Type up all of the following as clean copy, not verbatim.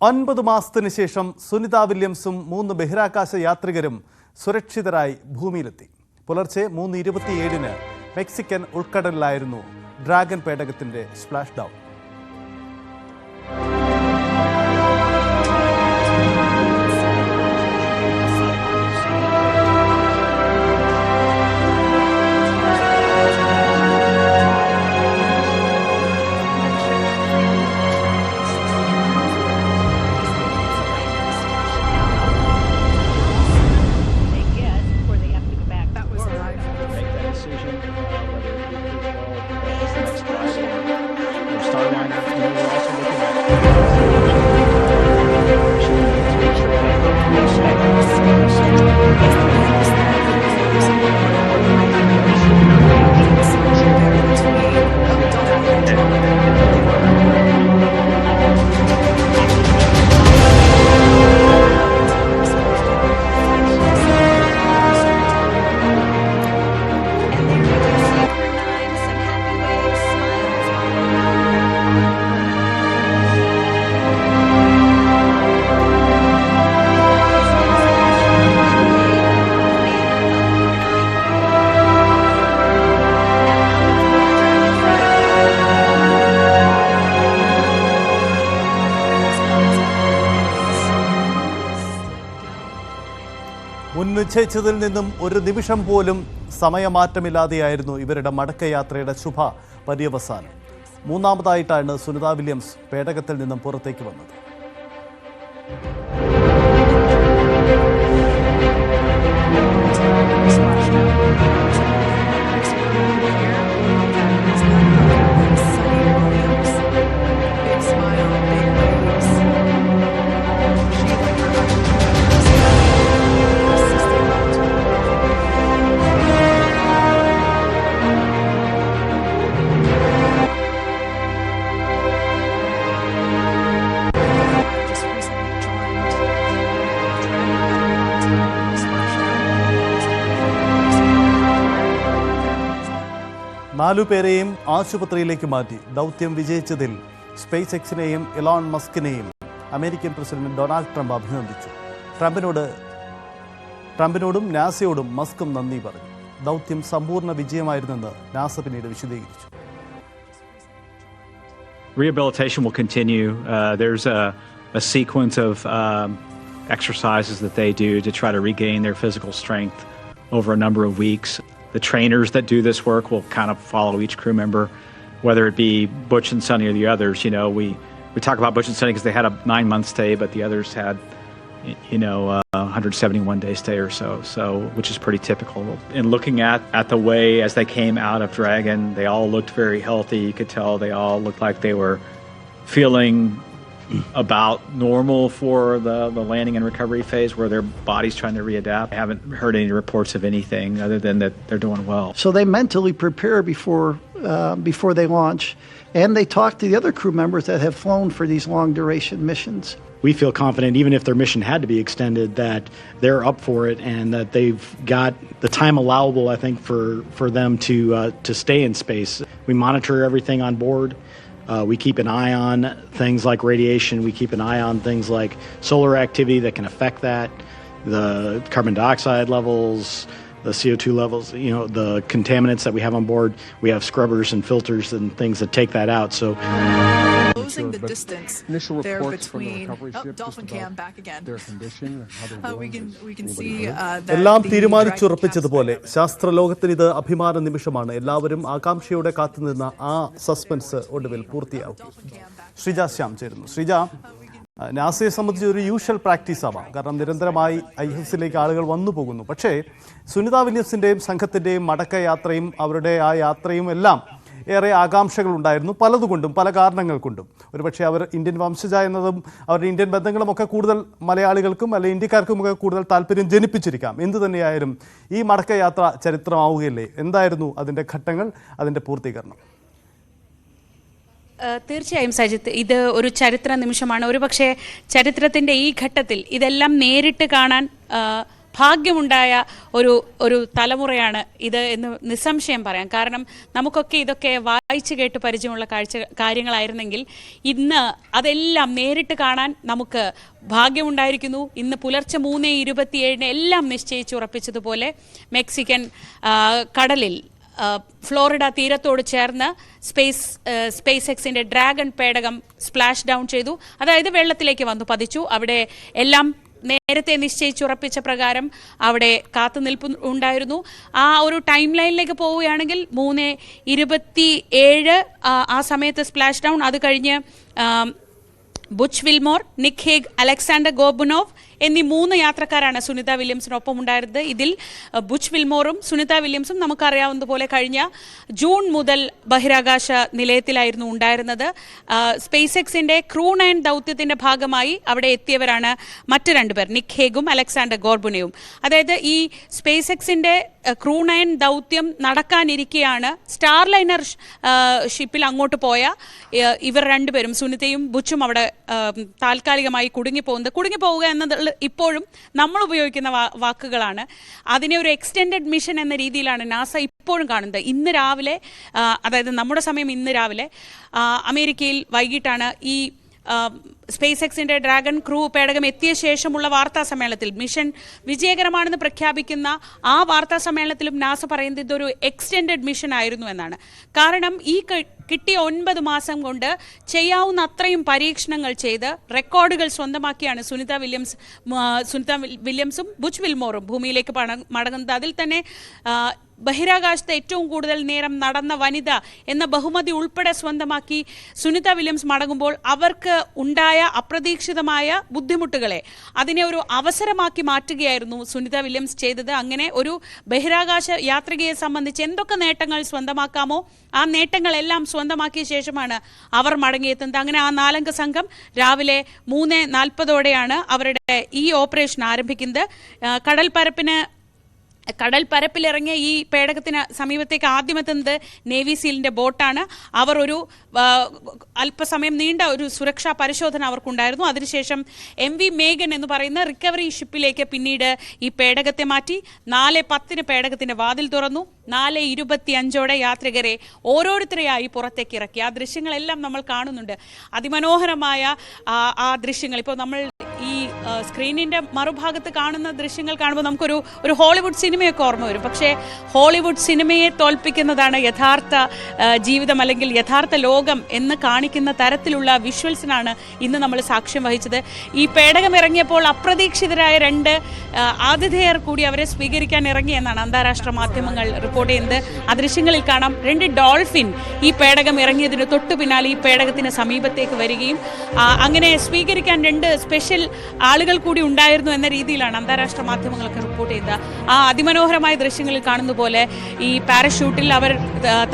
9 മാസത്തിന് ശേഷം സുനിത വില്യംസും 3 ബഹിരാകാശ യാത്രികരും സുരക്ഷിതരായി ഭൂമിയിലെത്തി. പുലർച്ചെ 3:27 മെക്സിക്കൻ ഉൾക്കടലിലായിരുന്നു ഡ്രാഗൺ പേടകത്തിന്റെ സ്പ്ലാഷ് ഡൗൺ. മുൻനിശ്ചയിച്ചതിൽ നിന്നും ഒരു നിമിഷം പോലും സമയമാറ്റമില്ലാതെയായിരുന്നു ഇവരുടെ മടക്കയാത്രയുടെ ശുഭ പര്യവസാനം. 3ാമതായിട്ടാണ് സുനിത വില്യംസ് പേടകത്തിൽ നിന്നും പുറത്തേക്ക് വന്നത്. നാലുപേരെയും ആശുപത്രിയിലേക്ക് മാറ്റി. ദൗത്യം വിജയിച്ചതിൽ സ്പേസ് എക്സിനെയും എലോൺ മസ്കിനെയും അമേരിക്കൻ പ്രസിഡന്റ് ഡൊണാൾഡ് ട്രംപ് അഭിനന്ദിച്ചു. ട്രംപിനോടും നാസയോടും മസ്കും നന്ദി പറഞ്ഞു. ദൗത്യം സമ്പൂർണ്ണ വിജയമായിരുന്നെന്ന് നാസ പിന്നീട് വിശദീകരിച്ചു. Rehabilitation will continue. There's a sequence of exercises that they do to try to regain their physical strength over a number of weeks. The trainers that do this work will kind of follow each crew member, whether it be Butch and Sunny or the others. You know, we talk about Butch and Sunny because they had a 9-month stay, but the others had, 171-day stay or so, which is pretty typical. And looking at the way as they came out of Dragon, they all looked very healthy. You could tell they all looked like they were feeling about normal for the landing and recovery phase, where their body's trying to readapt. I haven't heard any reports of anything other than that they're doing well. So they mentally prepare before they launch, and they talk to the other crew members that have flown for these long duration missions. We feel confident, even if their mission had to be extended, that they're up for it and that they've got the time allowable, I think, for them to stay in space. We monitor everything on board. We keep an eye on things like radiation. We keep an eye on things like solar activity that can affect that, the carbon dioxide levels, the CO2 levels, the contaminants that we have on board. We have scrubbers and filters and things that take that out. So closing the distance there between Dolphin Cam back again. We can see that എല്ലാം തീരുമാനിച്ചുറപ്പിച്ചതുപോലെ ശാസ്ത്രലോകത്തിന് ഇത് അഭിമാന നിമിഷമാണ്. എല്ലാവരും ആകാംക്ഷയോടെ കാത്തുനിന്ന ആ suspense ഒടുവിൽ പൂർത്തിയാവും. ശ്രീജ ശ്യാം ചേരുന്നു. ശ്രീജ, നാസയെ സംബന്ധിച്ച് ഒരു യൂഷ്വൽ പ്രാക്ടീസ് ആവാം, കാരണം നിരന്തരമായി ISSലേക്ക് ആളുകൾ വന്നു പോകുന്നു. പക്ഷേ സുനിത വില്യംസിൻ്റെയും സംഘത്തിൻ്റെയും മടക്കയാത്രയും അവരുടെ ആ യാത്രയും എല്ലാം ഏറെ ആകാംക്ഷകളുണ്ടായിരുന്നു, പലതുകൊണ്ടും പല കാരണങ്ങൾ കൊണ്ടും. ഒരുപക്ഷെ അവർ ഇന്ത്യൻ വംശജ എന്നതും അവരുടെ ഇന്ത്യൻ ബന്ധങ്ങളുമൊക്കെ കൂടുതൽ മലയാളികൾക്കും അല്ലെങ്കിൽ ഇന്ത്യക്കാർക്കുമൊക്കെ കൂടുതൽ താല്പര്യം ജനിപ്പിച്ചിരിക്കാം. എന്തു തന്നെയായാലും ഈ മടക്കയാത്ര ചരിത്രമാവുകയല്ലേ? എന്തായിരുന്നു അതിൻ്റെ ഘട്ടങ്ങൾ, അതിൻ്റെ പൂർത്തീകരണം? തീർച്ചയായും സജിത്ത്, ഇത് ഒരു ചരിത്ര നിമിഷമാണ്. ഒരുപക്ഷെ ചരിത്രത്തിൻ്റെ ഈ ഘട്ടത്തിൽ ഇതെല്ലാം നേരിട്ട് കാണാൻ ഭാഗ്യമുണ്ടായ ഒരു തലമുറയാണ് ഇത് എന്ന് നിസ്സംശയം പറയാം. കാരണം നമുക്കൊക്കെ ഇതൊക്കെ വായിച്ചു കേട്ട് പരിചയമുള്ള കാര്യങ്ങളായിരുന്നെങ്കിൽ ഇന്ന് അതെല്ലാം നേരിട്ട് കാണാൻ നമുക്ക് ഭാഗ്യമുണ്ടായിരിക്കുന്നു. ഇന്ന് പുലർച്ചെ 3:27 എല്ലാം നിശ്ചയിച്ചുറപ്പിച്ചതുപോലെ മെക്സിക്കൻ കടലിൽ ഫ്ലോറിഡ തീരത്തോട് ചേർന്ന് സ്പേസ് എക്സിൻ്റെ ഡ്രാഗൺ പേടകം സ്പ്ലാഷ് ഡൗൺ ചെയ്തു. അതായത് വെള്ളത്തിലേക്ക് വന്നു പതിച്ചു. അവിടെ എല്ലാം നേരത്തെ നിശ്ചയിച്ചുറപ്പിച്ച പ്രകാരം അവിടെ കാത്തുനിൽപ്പ് ഉണ്ടായിരുന്നു. ആ ഒരു ടൈം ലൈനിലേക്ക് പോവുകയാണെങ്കിൽ 3:27 ആ സമയത്ത് സ്പ്ലാഷ് ഡൗൺ. അത് കഴിഞ്ഞ് Butch Wilmore, Nick Hague, Alexander Gorbunov എന്നീ 3 യാത്രക്കാരാണ് സുനിത വില്യംസിനൊപ്പം ഉണ്ടായിരുന്നത്. ഇതിൽ ബുച്ച് വിൽമോറും സുനിത വില്യംസും നമുക്കറിയാവുന്നതുപോലെ കഴിഞ്ഞ ജൂൺ മുതൽ ബഹിരാകാശ നിലയത്തിലായിരുന്നു ഉണ്ടായിരുന്നത്. സ്പേസ് എക്സിൻ്റെ ക്രൂ 9 ദൗത്യത്തിൻ്റെ ഭാഗമായി അവിടെ എത്തിയവരാണ് മറ്റ് 2 പേർ, നിക് ഹേഗും അലക്സാണ്ടർ ഗോർബുനോവും. അതായത് ഈ സ്പേസ് എക്സിൻ്റെ ക്രൂ 9 ദൗത്യം നടക്കാനിരിക്കെയാണ് സ്റ്റാർ ലൈനർ ഷിപ്പിൽ അങ്ങോട്ട് പോയ ഇവർ 2 പേരും, സുനിതയും ബുച്ചും, അവിടെ താൽക്കാലികമായി കുടുങ്ങിപ്പോവുക എന്നത് ഇപ്പോഴും നമ്മൾ ഉപയോഗിക്കുന്ന വാക്കുകളാണ്. അതിനെ ഒരു എക്സ്റ്റെൻഡഡ് മിഷൻ എന്ന രീതിയിലാണ് നാസ ഇപ്പോഴും കാണുന്നത്. ഇന്ന് രാവിലെ, അതായത് നമ്മുടെ സമയം ഇന്ന് രാവിലെ അമേരിക്കയിൽ വൈകിട്ടാണ് ഈ സ്പേസ് എക്സിൻ്റെ ഡ്രാഗൺ ക്രൂ പേടകം എത്തിയ ശേഷമുള്ള വാർത്താ സമ്മേളനത്തിൽ മിഷൻ വിജയകരമാണെന്ന് പ്രഖ്യാപിക്കുന്ന ആ വാർത്താ സമ്മേളനത്തിലും നാസ പറയുന്നത് ഇതൊരു എക്സ്റ്റെൻഡഡ് മിഷൻ ആയിരുന്നു എന്നാണ്. കാരണം ഈ കിട്ടിയ 9 മാസം കൊണ്ട് ചെയ്യാവുന്ന അത്രയും പരീക്ഷണങ്ങൾ ചെയ്ത് റെക്കോർഡുകൾ സ്വന്തമാക്കിയാണ് സുനിത വില്യംസും ബുച്ച് വിൽമോറും ഭൂമിയിലേക്ക് മടങ്ങുന്നത്. അതിൽ തന്നെ ബഹിരാകാശത്ത് ഏറ്റവും കൂടുതൽ നേരം നടന്ന വനിത എന്ന ബഹുമതി ഉൾപ്പെടെ സ്വന്തമാക്കി സുനിത വില്യംസ് മടങ്ങുമ്പോൾ അവർക്ക് ഉണ്ടായ അപ്രതീക്ഷിതമായ ബുദ്ധിമുട്ടുകളെ അതിനെ ഒരു അവസരമാക്കി മാറ്റുകയായിരുന്നു സുനിത വില്യംസ് ചെയ്തത്. അങ്ങനെ ഒരു ബഹിരാകാശ യാത്രികയെ സംബന്ധിച്ച് എന്തൊക്കെ നേട്ടങ്ങൾ സ്വന്തമാക്കാമോ ആ നേട്ടങ്ങളെല്ലാം സ്വന്തമാക്കിയ ശേഷമാണ് അവർ മടങ്ങിയെത്തുന്നത്. അങ്ങനെ ആ 4 അംഗ സംഘം രാവിലെ 3:40 അവരുടെ ഈ ഓപ്പറേഷൻ ആരംഭിക്കുന്നത്. കടൽപ്പരപ്പിലിറങ്ങിയ ഈ പേടകത്തിന് സമീപത്തേക്ക് ആദ്യമെത്തുന്നത് നേവി സീലിൻ്റെ ബോട്ടാണ്. അവർ ഒരു അല്പസമയം നീണ്ട ഒരു സുരക്ഷാ പരിശോധന അവർക്കുണ്ടായിരുന്നു. അതിനുശേഷം MV മേഗൻ എന്ന് പറയുന്ന റിക്കവറി ഷിപ്പിലേക്ക് പിന്നീട് ഈ പേടകത്തെ മാറ്റി 4:10 പേടകത്തിൻ്റെ വാതിൽ തുറന്നു. 4:25 യാത്രികരെ ഓരോരുത്തരെയായി പുറത്തേക്ക് ഇറക്കി. ആ ദൃശ്യങ്ങളെല്ലാം നമ്മൾ കാണുന്നുണ്ട്. അതിമനോഹരമായ ആ ദൃശ്യങ്ങൾ ഇപ്പോൾ നമ്മൾ ഈ സ്ക്രീനിൻ്റെ മറുഭാഗത്ത് കാണുന്ന ദൃശ്യങ്ങൾ കാണുമ്പോൾ നമുക്കൊരു ഹോളിവുഡ് സിനിമയൊക്കെ ഓർമ്മ വരും. പക്ഷേ ഹോളിവുഡ് സിനിമയെ തോൽപ്പിക്കുന്നതാണ് യഥാർത്ഥ ജീവിതം അല്ലെങ്കിൽ യഥാർത്ഥ ലോകം എന്ന് കാണിക്കുന്ന തരത്തിലുള്ള വിഷ്വൽസിനാണ് ഇന്ന് നമ്മൾ സാക്ഷ്യം വഹിച്ചത്. ഈ പേടകം ഇറങ്ങിയപ്പോൾ അപ്രതീക്ഷിതരായ 2 ആതിഥേയർ കൂടി അവരെ സ്വീകരിക്കാൻ ഇറങ്ങിയെന്നാണ് അന്താരാഷ്ട്ര മാധ്യമങ്ങൾ റിപ്പോർട്ട് ചെയ്യുന്നത്. ആ ദൃശ്യങ്ങളിൽ കാണാം 2 ഡോൾഫിൻ ഈ പേടകം ഇറങ്ങിയതിന് തൊട്ടു പിന്നാലെ ഈ പേടകത്തിന് സമീപത്തേക്ക് വരികയും അങ്ങനെ സ്വീകരിക്കാൻ 2 സ്പെഷ്യൽ ആളുകൾ കൂടി ഉണ്ടായിരുന്നു എന്ന രീതിയിലാണ് അന്താരാഷ്ട്ര മാധ്യമങ്ങളൊക്കെ റിപ്പോർട്ട് ചെയ്തത്. ആ അതിമനോഹരമായ ദൃശ്യങ്ങളിൽ കാണുന്ന പോലെ ഈ പാരഷൂട്ടിൽ അവർ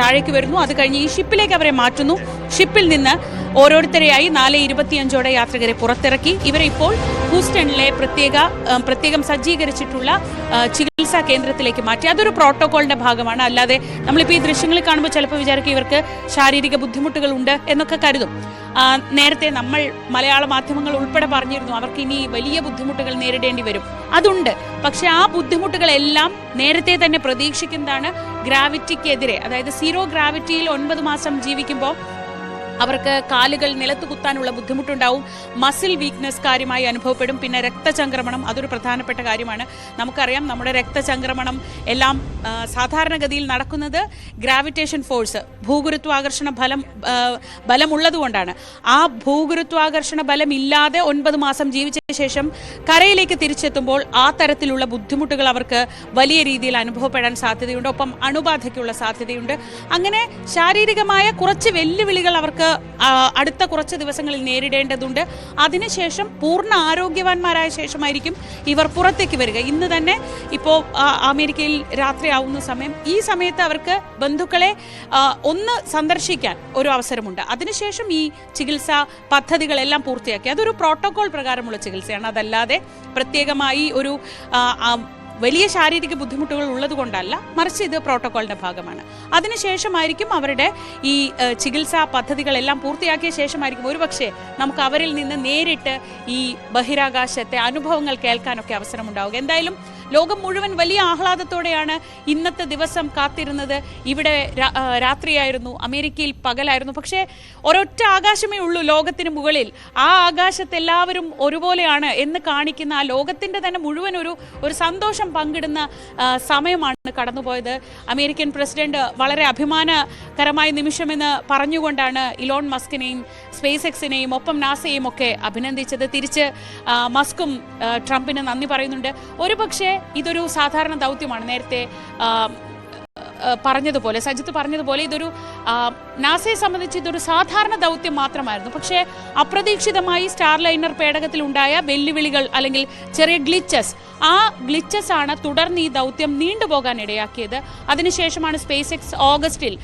താഴേക്ക് വരുന്നു. അത് കഴിഞ്ഞ് ഈ ഷിപ്പിലേക്ക് അവരെ മാറ്റുന്നു. ഷിപ്പിൽ നിന്ന് ഓരോരുത്തരെയായി 4:25 യാത്രികരെ പുറത്തിറക്കി. ഇവരെ ഇപ്പോൾ ഹൂസ്റ്റണിലെ പ്രത്യേകം സജ്ജീകരിച്ചിട്ടുള്ള ചികിത്സാ കേന്ദ്രത്തിലേക്ക് മാറ്റി. അതൊരു പ്രോട്ടോകോളിന്റെ ഭാഗമാണ്. അല്ലാതെ നമ്മളിപ്പോൾ ഈ ദൃശ്യങ്ങളിൽ കാണുമ്പോൾ ചിലപ്പോൾ വിചാരിക്കും ഇവർക്ക് ശാരീരിക ബുദ്ധിമുട്ടുകൾ ഉണ്ട് എന്നൊക്കെ കരുതും. നേരത്തെ നമ്മൾ മലയാള മാധ്യമങ്ങൾ ഉൾപ്പെടെ പറഞ്ഞിരുന്നു അവർക്ക് ഇനി വലിയ ബുദ്ധിമുട്ടുകൾ നേരിടേണ്ടി വരും. അതുണ്ട്. പക്ഷെ ആ ബുദ്ധിമുട്ടുകളെല്ലാം നേരത്തെ തന്നെ പ്രതീക്ഷിക്കുന്നതാണ്. ഗ്രാവിറ്റിക്കെതിരെ, അതായത് സീറോ ഗ്രാവിറ്റിയിൽ 9 മാസം ജീവിക്കുമ്പോൾ അവർക്ക് കാലുകൾ നിലത്ത് കുത്താനുള്ള ബുദ്ധിമുട്ടുണ്ടാവും. മസിൽ വീക്ക്നെസ് കാര്യമായി അനുഭവപ്പെടും. പിന്നെ രക്തചംക്രമണം, അതൊരു പ്രധാനപ്പെട്ട കാര്യമാണ്. നമുക്കറിയാം നമ്മുടെ രക്തചംക്രമണം എല്ലാം സാധാരണഗതിയിൽ നടക്കുന്നത് ഗ്രാവിറ്റേഷൻ ഫോഴ്സ്, ഭൂഗുരുത്വാകർഷണ ബലമുള്ളതുകൊണ്ടാണ്. ആ ഭൂഗുരുത്വാകർഷണ ബലം ഇല്ലാതെ 9 മാസം ജീവിച്ച ശേഷം കരയിലേക്ക് തിരിച്ചെത്തുമ്പോൾ ആ തരത്തിലുള്ള ബുദ്ധിമുട്ടുകൾ അവർക്ക് വലിയ രീതിയിൽ അനുഭവപ്പെടാൻ സാധ്യതയുണ്ട്. ഒപ്പം അണുബാധയ്ക്കുള്ള സാധ്യതയുണ്ട്. അങ്ങനെ ശാരീരികമായ കുറച്ച് വെല്ലുവിളികൾ അവർക്ക് അടുത്ത കുറച്ച് ദിവസങ്ങളിൽ നേരിടേണ്ടതുണ്ട്. അതിനുശേഷം പൂർണ്ണ ആരോഗ്യവാന്മാരായ ശേഷമായിരിക്കും ഇവർ പുറത്തേക്ക് വരിക. ഇന്ന് തന്നെ ഇപ്പോൾ അമേരിക്കയിൽ രാത്രിയാവുന്ന സമയം, ഈ സമയത്ത് അവർക്ക് ബന്ധുക്കളെ ഒന്ന് സന്ദർശിക്കാൻ ഒരു അവസരമുണ്ട്. അതിനുശേഷം ഈ ചികിത്സാ പദ്ധതികളെല്ലാം പൂർത്തിയാക്കി. അതൊരു പ്രോട്ടോകോൾ പ്രകാരമുള്ള ചികിത്സയാണ്. അതല്ലാതെ പ്രത്യേകമായി ഒരു വലിയ ശാരീരിക ബുദ്ധിമുട്ടുകൾ ഉള്ളതുകൊണ്ടല്ല, മറിച്ച് ഇത് പ്രോട്ടോകോളിന്റെ ഭാഗമാണ്. അതിനുശേഷമായിരിക്കും അവരുടെ ഈ ചികിത്സാ പദ്ധതികളെല്ലാം പൂർത്തിയാക്കിയ ശേഷമായിരിക്കും ഒരുപക്ഷെ നമുക്ക് അവരിൽ നിന്ന് നേരിട്ട് ഈ ബഹിരാകാശത്തെ അനുഭവങ്ങൾ കേൾക്കാനൊക്കെ അവസരമുണ്ടാവുക. എന്തായാലും ലോകം മുഴുവൻ വലിയ ആഹ്ലാദത്തോടെയാണ് ഇന്നത്തെ ദിവസം കാത്തിരുന്നത്. ഇവിടെ രാത്രിയായിരുന്നു, അമേരിക്കയിൽ പകലായിരുന്നു. പക്ഷേ ഒരൊറ്റ ആകാശമേ ഉള്ളൂ ലോകത്തിന് മുകളിൽ. ആ ആകാശത്ത് എല്ലാവരും ഒരുപോലെയാണ് എന്ന് കാണിക്കുന്ന, ആ ലോകത്തിൻ്റെ തന്നെ മുഴുവൻ ഒരു സന്തോഷം പങ്കിടുന്ന സമയമാണ് കടന്നുപോയത്. അമേരിക്കൻ പ്രസിഡന്റ് വളരെ അഭിമാനകരമായ നിമിഷമെന്ന് പറഞ്ഞുകൊണ്ടാണ് ഇലോൺ മസ്കിനെയും സ്പേസ് എക്സിനെയും ഒപ്പം നാസയെയും ഒക്കെ അഭിനന്ദിച്ചത്. തിരിച്ച് മസ്കും ട്രംപിന് നന്ദി പറയുന്നുണ്ട്. ഒരുപക്ഷെ ഇതൊരു സാധാരണ ദൗത്യമാണ്. നേരത്തെ പറഞ്ഞതുപോലെ, സജിത്ത് പറഞ്ഞതുപോലെ, ഇതൊരു നാസയെ സംബന്ധിച്ച് ഇതൊരു സാധാരണ ദൗത്യം മാത്രമായിരുന്നു. പക്ഷേ അപ്രതീക്ഷിതമായി സ്റ്റാർലൈനർ പേടകത്തിൽ ഉണ്ടായ വെല്ലുവിളികൾ അല്ലെങ്കിൽ ചെറിയ ആ ഗ്ലിച്ചസ് ആണ് തുടർന്ന് ഈ ദൗത്യം നീണ്ടുപോകാൻ ഇടയാക്കിയത്. അതിനുശേഷമാണ് സ്പേസ് എക്സ് ഓഗസ്റ്റിൽ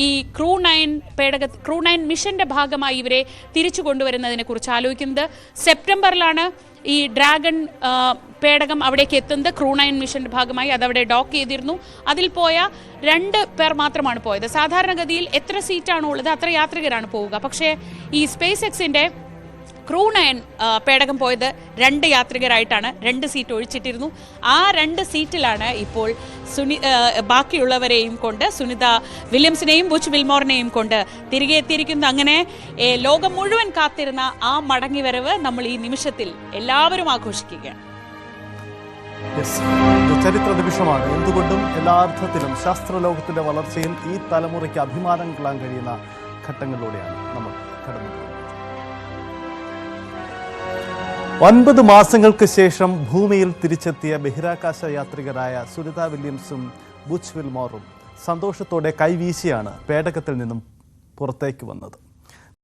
ഈ ക്രൂ 9 മിഷന്റെ ഭാഗമായി ഇവരെ തിരിച്ചു കൊണ്ടുവരുന്നതിനെ കുറിച്ച് ആലോചിക്കുന്നത്. സെപ്റ്റംബറിലാണ് ഈ ഡ്രാഗൺ പേടകം അവിടേക്ക് എത്തുന്നത്. ക്രൂ 9 മിഷന്റെ ഭാഗമായി അതവിടെ ഡോക്ക് ചെയ്തിരുന്നു. അതിൽ പോയ 2 പേർ മാത്രമാണ് പോയത്. സാധാരണഗതിയിൽ എത്ര സീറ്റാണോ ഉള്ളത് അത്ര യാത്രികരാണ് പോവുക. പക്ഷേ ഈ സ്പേസ് എക്സിന്റെ ക്രൂ 9 പേടകം പോയത് 2 യാത്രികരായിട്ടാണ്. 2 സീറ്റ് ഒഴിച്ചിട്ടിരുന്നു. ആ 2 സീറ്റിലാണ് ഇപ്പോൾ ബാക്കിയുള്ളവരെയും കൊണ്ട്, സുനിത വില്യംസിനെയും ബുച്ച് വിൽമോറിനെയും കൊണ്ട് തിരികെ എത്തിയിരിക്കുന്നത്. അങ്ങനെ ലോകം മുഴുവൻ കാത്തിരുന്ന ആ മടങ്ങിവരവ് നമ്മൾ ഈ നിമിഷത്തിൽ എല്ലാവരും ആഘോഷിക്കുകയാണ്. ചരിത്ര നിമിഷമാണ്. എന്തുകൊണ്ടും എല്ലാ അർത്ഥത്തിലും ശാസ്ത്രലോകത്തിന്റെ വളർച്ചയിൽ ഈ തലമുറയ്ക്ക് അഭിമാനം കൊള്ളാൻ കഴിയുന്ന ഘട്ടങ്ങളിലൂടെയാണ് നമ്മൾ കടന്നു പോകുന്നത്. 9 മാസങ്ങൾക്ക് ശേഷം ഭൂമിയിൽ തിരിച്ചെത്തിയ ബഹിരാകാശ യാത്രികരായ സുനിത വില്യംസും ബുച്ച് വിൽമോറും സന്തോഷത്തോടെ കൈവീശിയാണ് പേടകത്തിൽ നിന്നും പുറത്തേക്ക് വന്നത്.